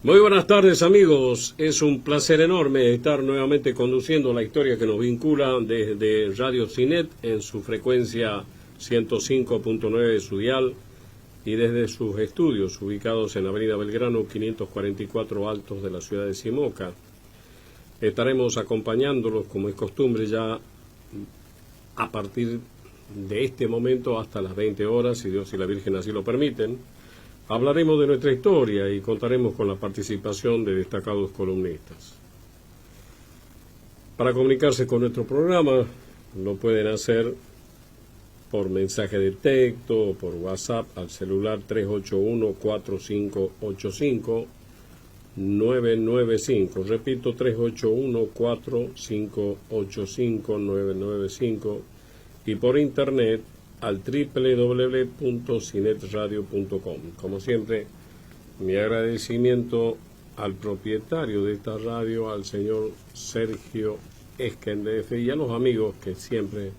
Muy buenas tardes, amigos. Es un placer enorme estar nuevamente conduciendo la historia que nos vincula desde Radio Cinet en su frecuencia 105.9 de su dial y desde sus estudios ubicados en Avenida Belgrano 544 Altos de la ciudad de Simoca. Estaremos acompañándolos, como es costumbre, ya a partir de este momento hasta las 20 horas, si Dios y la Virgen así lo permiten. Hablaremos de nuestra historia y contaremos con la participación de destacados columnistas. Para comunicarse con nuestro programa lo pueden hacer por mensaje de texto o por WhatsApp al celular 381-4585-995. Repito, 381-4585-995 y por internet al www.cinetradio.com. Como siempre, mi agradecimiento al propietario de esta radio, al señor Sergio Esquendef, y a los amigos que siempre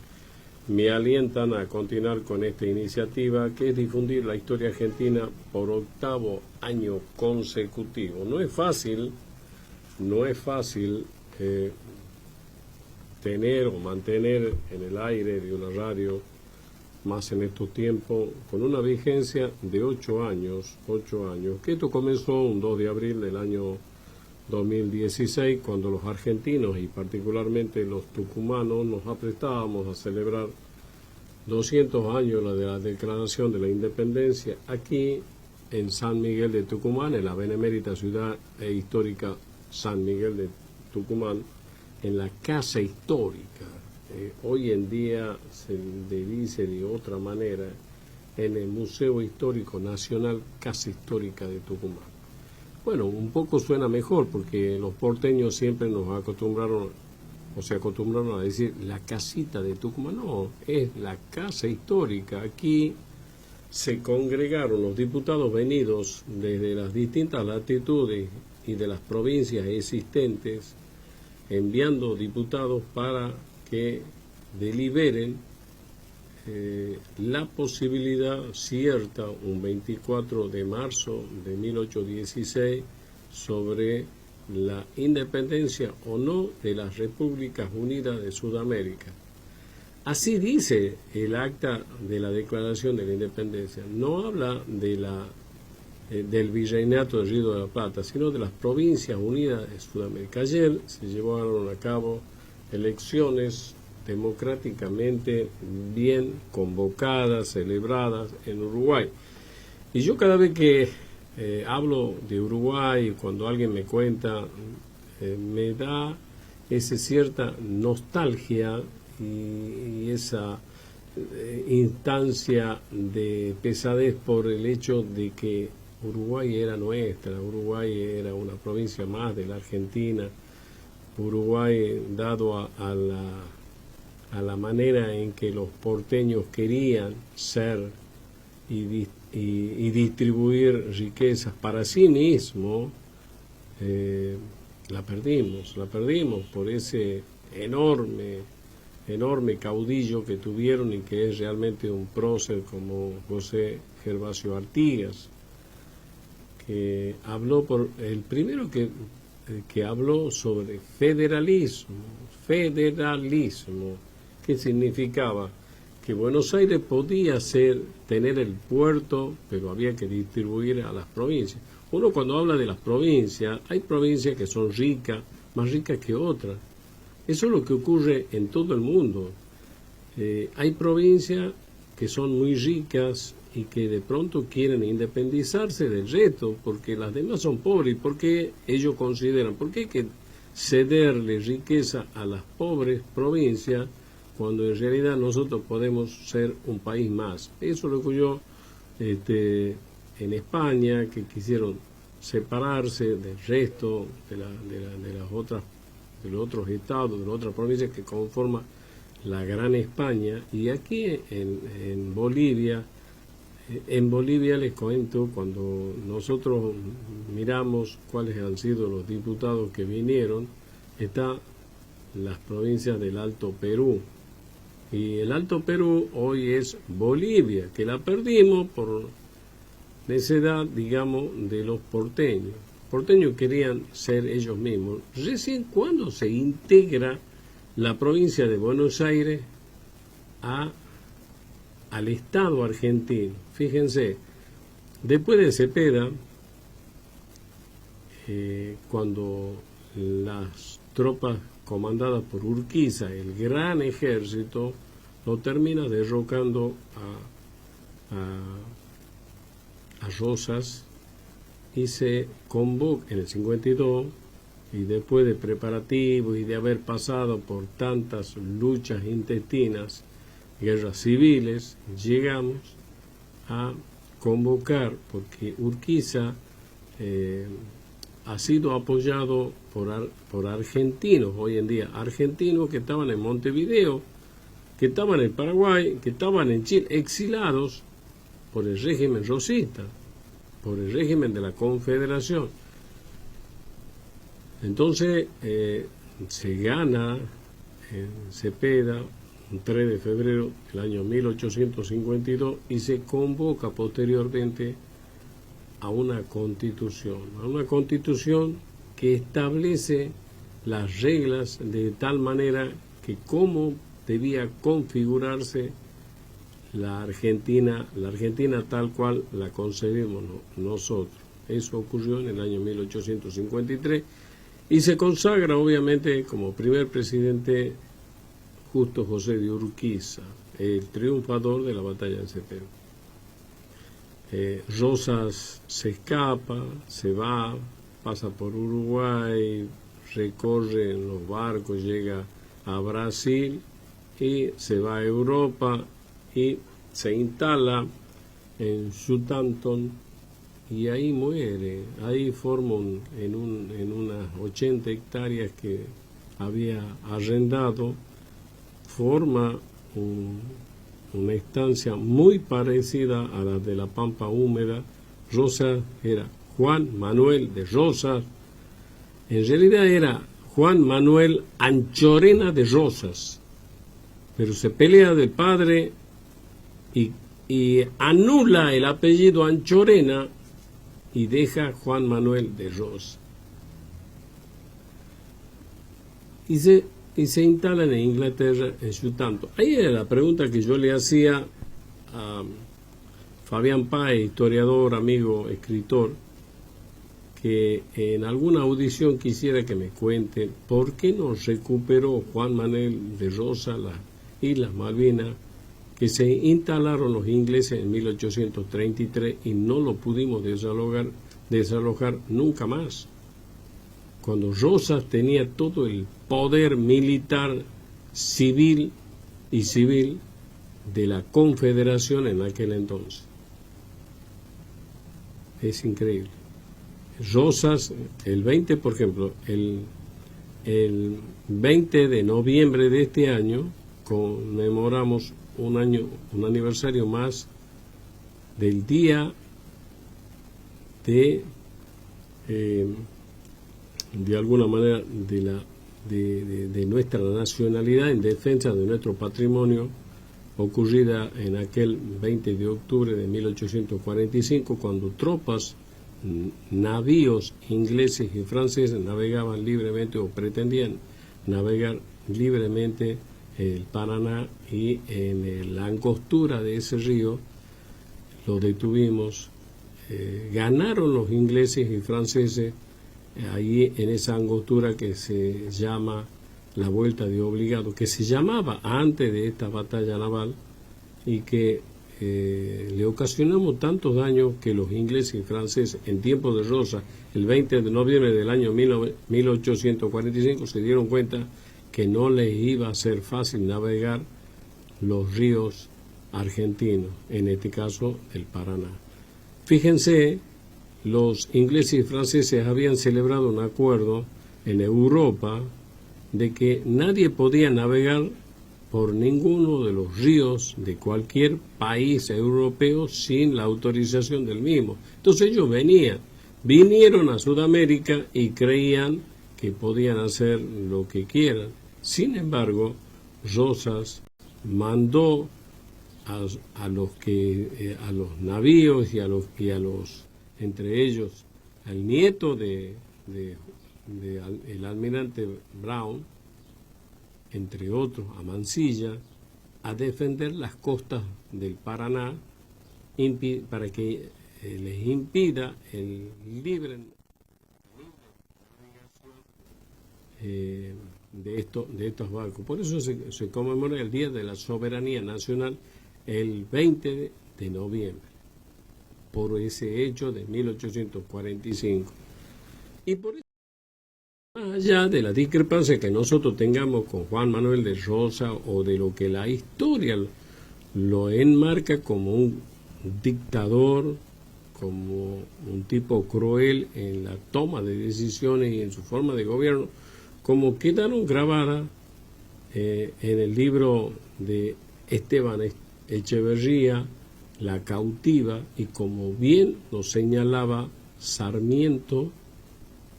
me alientan a continuar con esta iniciativa, que es difundir la historia argentina por 8º año consecutivo. No es fácil tener o mantener en el aire de una radio, más en estos tiempos, con una vigencia de 8 años, que esto comenzó un 2 de abril del año 2016, cuando los argentinos y particularmente los tucumanos nos aprestábamos a celebrar 200 años de la Declaración de la Independencia aquí en San Miguel de Tucumán, en la benemérita ciudad histórica San Miguel de Tucumán, en la Casa Histórica. Hoy en día se le dice de otra manera, en el Museo Histórico Nacional Casa Histórica de Tucumán. Bueno, un poco suena mejor porque los porteños siempre nos acostumbraron, o se acostumbraron a decir la casita de Tucumán. No, es la Casa Histórica. Aquí se congregaron los diputados venidos desde las distintas latitudes y de las provincias existentes, enviando diputados para que deliberen la posibilidad cierta, un 24 de marzo de 1816, sobre la independencia o no de las Repúblicas Unidas de Sudamérica. Así dice el acta de la Declaración de la Independencia. No habla de del Virreinato del Río de la Plata, sino de las Provincias Unidas de Sudamérica. Ayer se llevaron a cabo elecciones democráticamente bien convocadas, celebradas en Uruguay. Y yo cada vez que hablo de Uruguay, cuando alguien me cuenta, me da esa cierta nostalgia y esa instancia de pesadez por el hecho de que Uruguay era nuestra, Uruguay era una provincia más de la Argentina. Uruguay, dado a la manera en que los porteños querían ser y distribuir riquezas para sí mismos, la perdimos por ese enorme caudillo que tuvieron y que es realmente un prócer como José Gervasio Artigas, que habló el primero que habló sobre federalismo, que significaba que Buenos Aires podía tener el puerto, pero había que distribuir a las provincias. Uno cuando habla de las provincias, hay provincias que son ricas, más ricas que otras. Eso es lo que ocurre en todo el mundo. Hay provincias que son muy ricas y que de pronto quieren independizarse del resto, porque las demás son pobres, y porque ellos consideran, porque hay que cederle riqueza a las pobres provincias, cuando en realidad nosotros podemos ser un país más. Eso lo ocurrió en España, que quisieron separarse del resto de los otros estados, de las otras provincias que conforman la Gran España. Y aquí en Bolivia les cuento, cuando nosotros miramos cuáles han sido los diputados que vinieron, está las provincias del Alto Perú. Y el Alto Perú hoy es Bolivia, que la perdimos por necedad, digamos, de los porteños. porteños querían ser ellos mismos. Recién cuando se integra la provincia de Buenos Aires al Estado argentino. Fíjense, después de Cepeda, cuando las tropas comandadas por Urquiza, el gran ejército, lo termina derrocando a Rosas, y se convoca en el 52, y después de preparativos y de haber pasado por tantas luchas intestinas, guerras civiles, llegamos a convocar, porque Urquiza ha sido apoyado por argentinos, hoy en día, argentinos que estaban en Montevideo, que estaban en Paraguay, que estaban en Chile, exilados por el régimen rosista, por el régimen de la Confederación. Entonces se gana en Cepeda un 3 de febrero del año 1852 y se convoca posteriormente a una constitución que establece las reglas de tal manera que cómo debía configurarse la Argentina tal cual la concebimos nosotros. Eso ocurrió en el año 1853 y se consagra obviamente como primer presidente Justo José de Urquiza, el triunfador de la batalla de Cepeda. Rosas se escapa, se va, pasa por Uruguay, recorre en los barcos, llega a Brasil y se va a Europa y se instala en Southampton y ahí muere. Ahí forma en unas 80 hectáreas que había arrendado, forma una estancia muy parecida a la de la Pampa Húmeda. Rosas era Juan Manuel de Rosas, en realidad era Juan Manuel Anchorena de Rosas, pero se pelea del padre y anula el apellido Anchorena y deja Juan Manuel de Rosas. Y se instalan en Inglaterra, en Southampton. Ahí era la pregunta que yo le hacía a Fabián Páez, historiador, amigo, escritor, que en alguna audición quisiera que me cuente por qué no recuperó Juan Manuel de Rosas las Islas Malvinas, que se instalaron los ingleses en 1833 y no lo pudimos desalojar nunca más, cuando Rosas tenía todo el poder militar, civil de la Confederación en aquel entonces. Es increíble. Rosas, el 20, por ejemplo, el 20 de noviembre de este año conmemoramos un aniversario más del día de alguna manera de nuestra nacionalidad en defensa de nuestro patrimonio, ocurrida en aquel 20 de octubre de 1845, cuando tropas, navíos ingleses y franceses navegaban libremente o pretendían navegar libremente el Paraná, y en la angostura de ese río lo detuvimos. Ganaron los ingleses y franceses ahí en esa angostura que se llama la Vuelta de Obligado, que se llamaba antes de esta batalla naval, y que le ocasionamos tantos daños que los ingleses y franceses en tiempo de Rosas, el 20 de noviembre del año 1845, se dieron cuenta que no les iba a ser fácil navegar los ríos argentinos, en este caso el Paraná. Fíjense, los ingleses y franceses habían celebrado un acuerdo en Europa de que nadie podía navegar por ninguno de los ríos de cualquier país europeo sin la autorización del mismo. Entonces ellos vinieron a Sudamérica y creían que podían hacer lo que quieran. Sin embargo, Rosas mandó a los navíos y a los entre ellos al nieto el almirante Brown, entre otros, a Mansilla, a defender las costas del Paraná para que les impida el libre de estos barcos. Por eso se conmemora el Día de la Soberanía Nacional el 20 de noviembre, por ese hecho de 1845. Y por eso, más allá de la discrepancia que nosotros tengamos con Juan Manuel de Rosas o de lo que la historia lo enmarca como un dictador, como un tipo cruel en la toma de decisiones y en su forma de gobierno, como quedaron grabadas en el libro de Esteban Echeverría, La cautiva, y como bien lo señalaba Sarmiento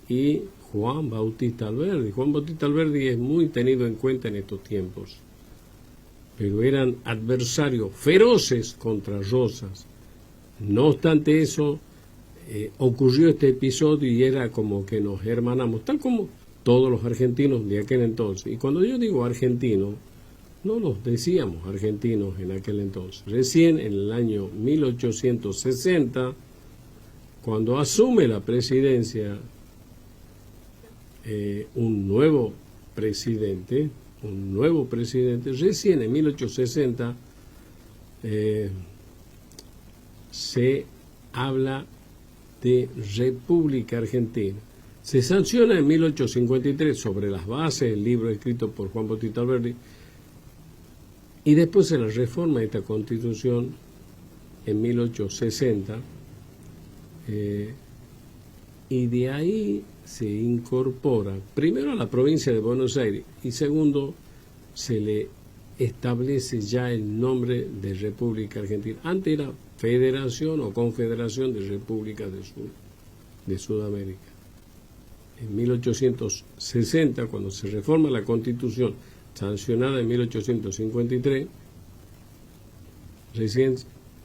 y Juan Bautista Alberdi. Juan Bautista Alberdi es muy tenido en cuenta en estos tiempos, pero eran adversarios feroces contra Rosas. No obstante eso, ocurrió este episodio y era como que nos hermanamos, tal como todos los argentinos de aquel entonces. Y cuando yo digo argentino, no nos decíamos argentinos en aquel entonces. Recién en el año 1860, cuando asume la presidencia un nuevo presidente, recién en 1860 se habla de República Argentina. Se sanciona en 1853 sobre las bases del libro escrito por Juan Bautista Alberdi, y después se la reforma esta constitución en 1860, y de ahí se incorpora primero a la provincia de Buenos Aires y segundo se le establece ya el nombre de República Argentina. Antes era Federación o Confederación de Repúblicas de Sudamérica. En 1860, cuando se reforma la Constitución, sancionada en 1853, recién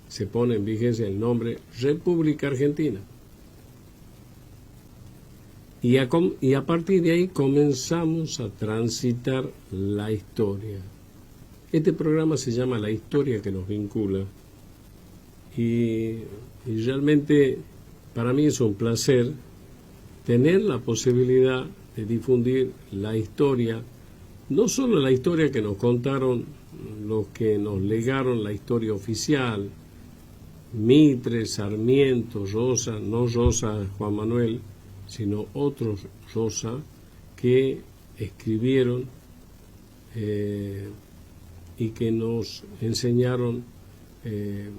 se pone en vigencia el nombre República Argentina. Y a partir de ahí comenzamos a transitar la historia. Este programa se llama La Historia que nos vincula. Y realmente para mí es un placer tener la posibilidad de difundir la historia, no solo la historia que nos contaron los que nos legaron la historia oficial, Mitre, Sarmiento, Rosa, no Rosa, Juan Manuel, sino otros Rosa que escribieron y que nos enseñaron en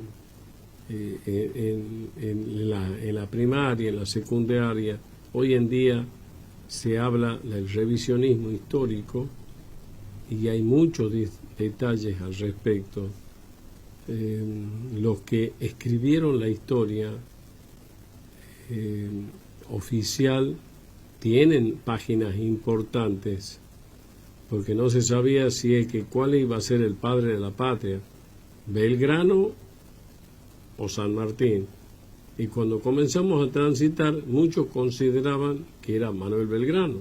la primaria, en la secundaria. Hoy en día se habla del revisionismo histórico y hay muchos detalles al respecto. Los que escribieron la historia oficial tienen páginas importantes, porque no se sabía cuál iba a ser el padre de la patria, Belgrano o San Martín. Y cuando comenzamos a transitar, muchos consideraban que era Manuel Belgrano,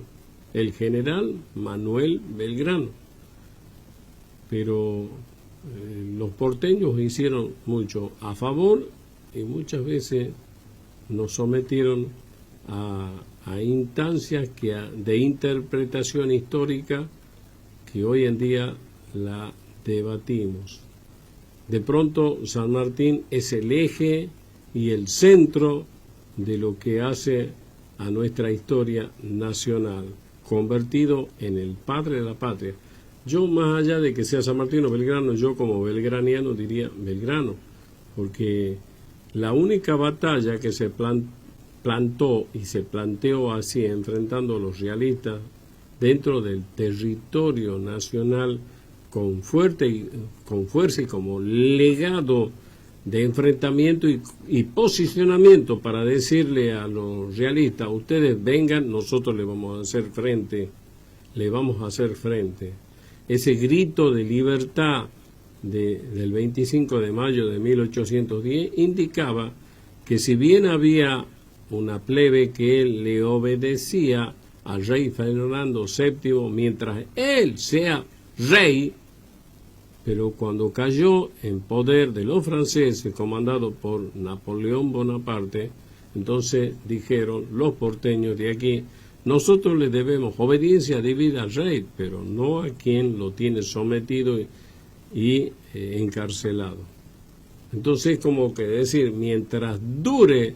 el general Manuel Belgrano. Pero los porteños hicieron mucho a favor y muchas veces nos sometieron a instancias de interpretación histórica que hoy en día la debatimos. De pronto San Martín es el eje y el centro de lo que hace a nuestra historia nacional, convertido en el padre de la patria. Yo, más allá de que sea San Martín o Belgrano, yo como belgraniano diría Belgrano, porque la única batalla que se plantó y se planteó así, enfrentando a los realistas dentro del territorio nacional con fuerza y como legado de enfrentamiento y posicionamiento para decirle a los realistas: ustedes vengan, nosotros le vamos a hacer frente. Ese grito de libertad del 25 de mayo de 1810 indicaba que si bien había una plebe que le obedecía al rey Fernando VII mientras él sea rey, pero cuando cayó en poder de los franceses, comandado por Napoleón Bonaparte, entonces dijeron los porteños de aquí: nosotros le debemos obediencia debida al rey, pero no a quien lo tiene sometido y encarcelado. Entonces, como que decir, mientras dure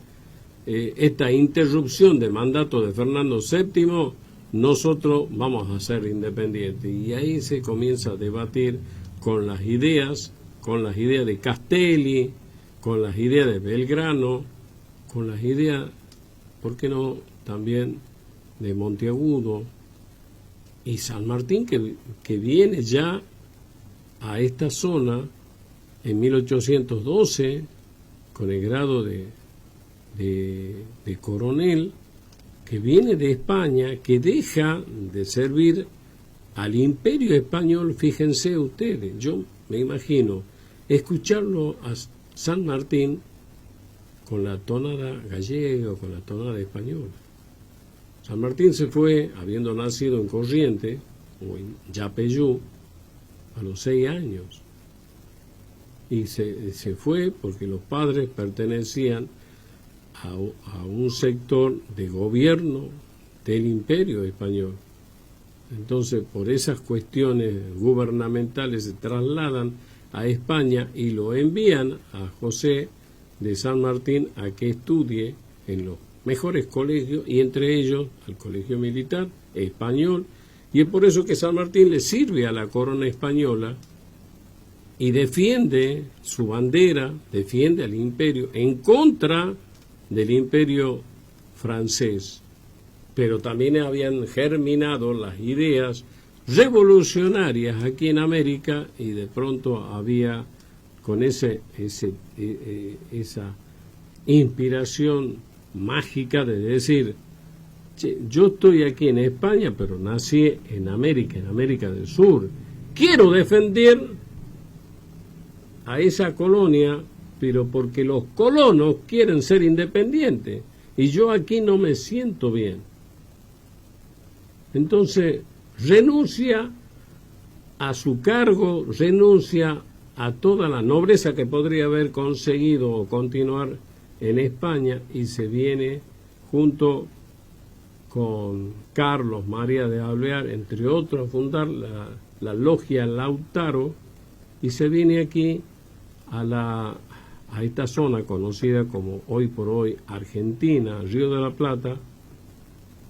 esta interrupción del mandato de Fernando VII, nosotros vamos a ser independientes. Y ahí se comienza a debatir con las ideas de Castelli, con las ideas de Belgrano, con las ideas, ¿por qué no?, también de Monteagudo y San Martín, que viene ya a esta zona en 1812 con el grado de coronel, que viene de España, que deja de servir al imperio español. Fíjense ustedes, yo me imagino escucharlo a San Martín con la tonada gallega, con la tonada española. San Martín se fue, habiendo nacido en Corrientes, o en Yapeyú, a los 6 años. Y se fue porque los padres pertenecían a un sector de gobierno del imperio español. Entonces, por esas cuestiones gubernamentales se trasladan a España y lo envían a José de San Martín a que estudie en los mejores colegios, y entre ellos al Colegio Militar Español, y es por eso que San Martín le sirve a la corona española y defiende su bandera, defiende al imperio en contra del imperio francés. Pero también habían germinado las ideas revolucionarias aquí en América, y de pronto había con esa inspiración mágica de decir: che, yo estoy aquí en España, pero nací en América del Sur. Quiero defender a esa colonia, pero porque los colonos quieren ser independientes y yo aquí no me siento bien. Entonces renuncia a su cargo, renuncia a toda la nobleza que podría haber conseguido o continuar en España, y se viene junto con Carlos María de Alvear, entre otros, a fundar la logia Lautaro, y se viene aquí a esta zona conocida como hoy por hoy Argentina, Río de la Plata,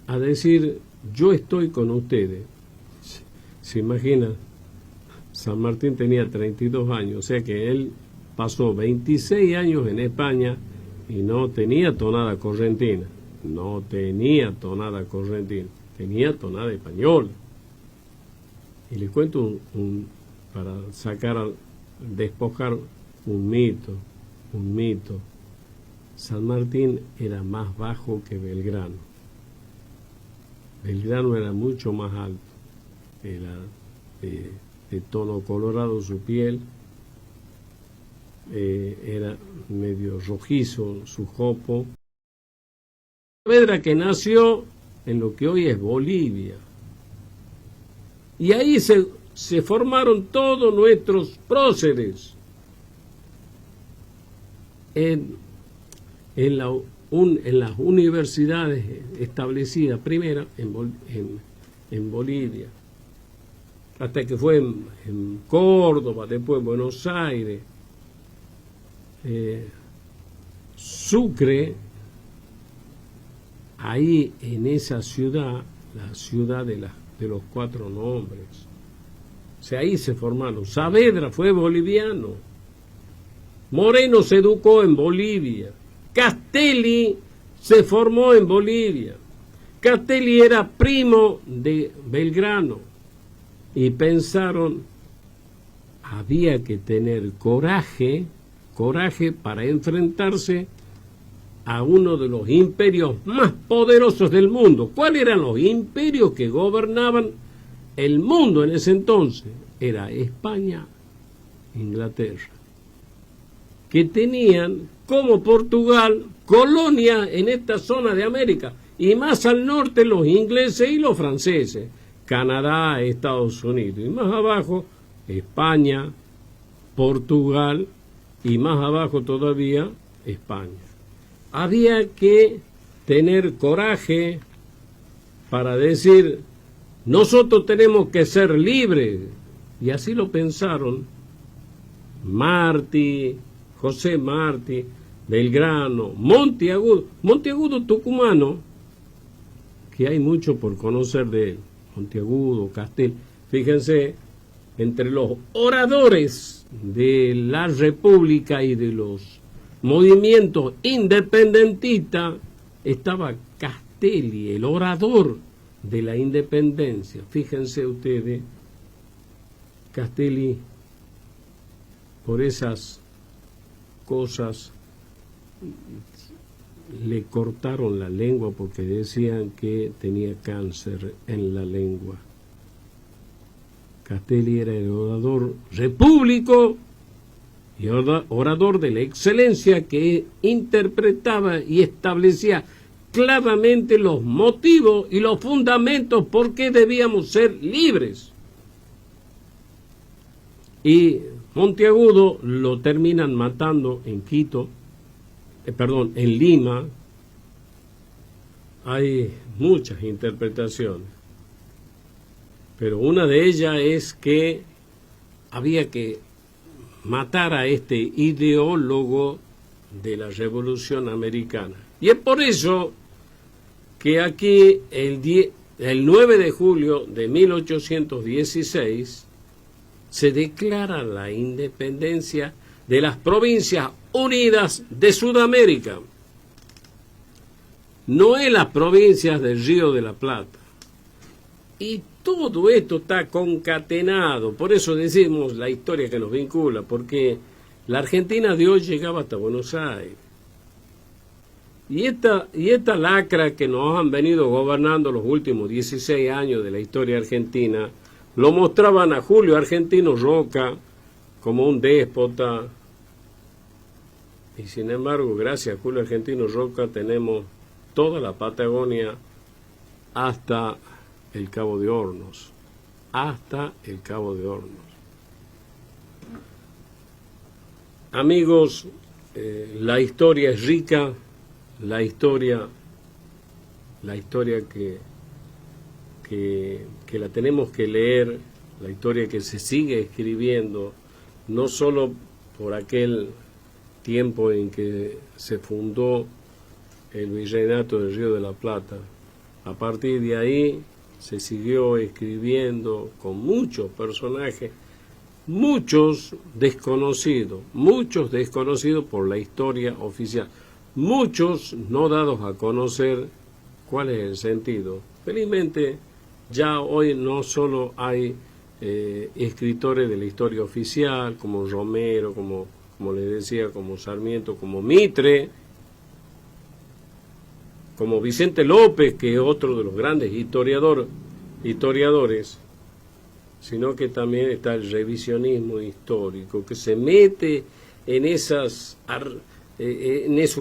a decir: yo estoy con ustedes. ¿Se imagina? San Martín tenía 32 años, o sea que él pasó 26 años en España y no tenía tonada correntina, tenía tonada española. Y les cuento para despojar un mito. San Martín era más bajo que Belgrano. Belgrano era mucho más alto, era de tono colorado su piel, era medio rojizo su jopo. Saavedra, que nació en lo que hoy es Bolivia, y ahí se formaron todos nuestros próceres en las universidades establecidas primero en Bolivia, hasta que fue en Córdoba, después en Buenos Aires, Sucre. Ahí en esa ciudad, la ciudad de los 4 nombres, o sea, ahí se formaron. Saavedra fue boliviano, Moreno se educó en Bolivia, Castelli se formó en Bolivia. Castelli era primo de Belgrano, y pensaron: había que tener coraje para enfrentarse a uno de los imperios más poderosos del mundo. ¿Cuáles eran los imperios que gobernaban el mundo en ese entonces? Era España, Inglaterra, que tenían como Portugal, colonia en esta zona de América, y más al norte los ingleses y los franceses, Canadá, Estados Unidos, y más abajo España, Portugal, y más abajo todavía España. Había que tener coraje para decir, nosotros tenemos que ser libres, y así lo pensaron Martí, José Martí, Belgrano, Monteagudo tucumano, que hay mucho por conocer de él, Monteagudo, Castel. Fíjense, entre los oradores de la República y de los movimientos independentistas estaba Castelli, el orador de la independencia. Fíjense ustedes, Castelli, por esas cosas le cortaron la lengua porque decían que tenía cáncer en la lengua. Castelli era el orador repúblico y orador de la excelencia que interpretaba y establecía claramente los motivos y los fundamentos por qué debíamos ser libres. Y Monteagudo lo terminan matando en Quito, en Lima. Hay muchas interpretaciones, pero una de ellas es que había que matar a este ideólogo de la Revolución Americana. Y es por eso que aquí el 9 de julio de 1816 se declara la independencia de las Provincias Unidas de Sudamérica. No es las provincias del Río de la Plata. Y todo esto está concatenado, por eso decimos la historia que nos vincula, porque la Argentina de hoy llegaba hasta Buenos Aires. Y esta lacra que nos han venido gobernando los últimos 16 años de la historia argentina, lo mostraban a Julio Argentino Roca como un déspota. Y sin embargo, gracias a Julio Argentino Roca tenemos toda la Patagonia hasta el Cabo de Hornos. Hasta el Cabo de Hornos. Amigos, la historia es rica, la historia que la tenemos que leer, la historia que se sigue escribiendo, no solo por aquel tiempo en que se fundó el Virreinato del Río de la Plata. A partir de ahí se siguió escribiendo con muchos personajes, muchos desconocidos por la historia oficial, muchos no dados a conocer cuál es el sentido. Felizmente, ya hoy no solo hay escritores de la historia oficial, como Romero, como les decía, como Sarmiento, como Mitre, como Vicente López, que es otro de los grandes historiadores, sino que también está el revisionismo histórico, que se mete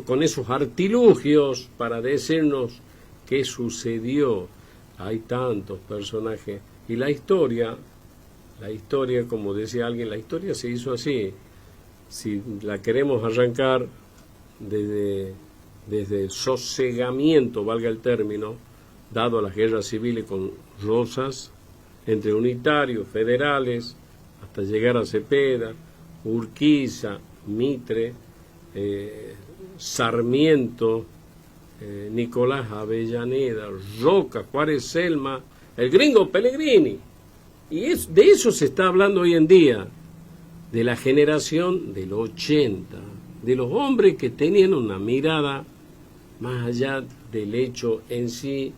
con esos artilugios para decirnos qué sucedió. Hay tantos personajes. Y la historia, como decía alguien, la historia se hizo así. Si la queremos arrancar desde el sosegamiento, valga el término, dado a las guerras civiles con Rosas, entre unitarios, federales, hasta llegar a Cepeda, Urquiza, Mitre, Sarmiento, Nicolás Avellaneda, Roca, Juárez Selma, el gringo Pellegrini. Y de eso se está hablando hoy en día, de la generación del 80, de los hombres que tenían una mirada más allá del hecho en sí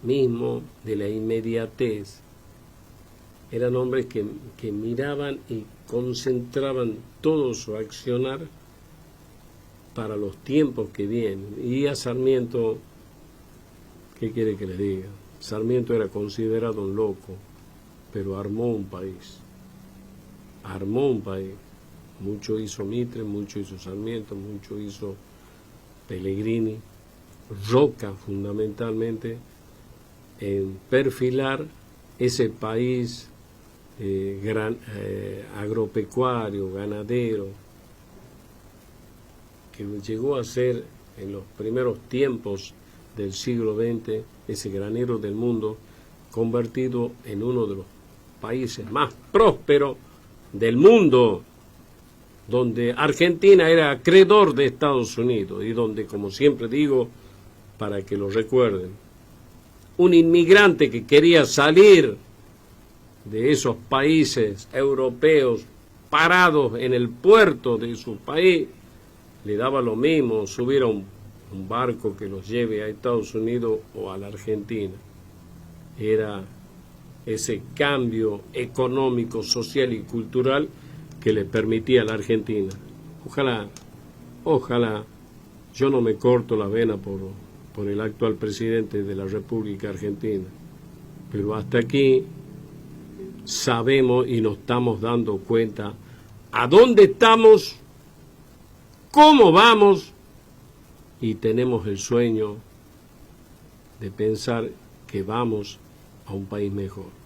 mismo, de la inmediatez. Eran hombres que miraban y concentraban todo su accionar para los tiempos que vienen. Y a Sarmiento, ¿qué quiere que les diga? Sarmiento era considerado un loco, pero armó un país. mucho hizo Mitre, mucho hizo Sarmiento, mucho hizo Pellegrini, Roca fundamentalmente, en perfilar ese país agropecuario, ganadero, que llegó a ser en los primeros tiempos del siglo XX ese granero del mundo, convertido en uno de los países más prósperos del mundo, donde Argentina era acreedor de Estados Unidos y donde, como siempre digo, para que lo recuerden, un inmigrante que quería salir de esos países europeos parados en el puerto de su país, le daba lo mismo subir a un barco que los lleve a Estados Unidos o a la Argentina. Era ese cambio económico, social y cultural que le permitía a la Argentina. Ojalá, yo no me corto la vena por el actual presidente de la República Argentina, pero hasta aquí sabemos y nos estamos dando cuenta a dónde estamos, cómo vamos, y tenemos el sueño de pensar que vamos a un país mejor.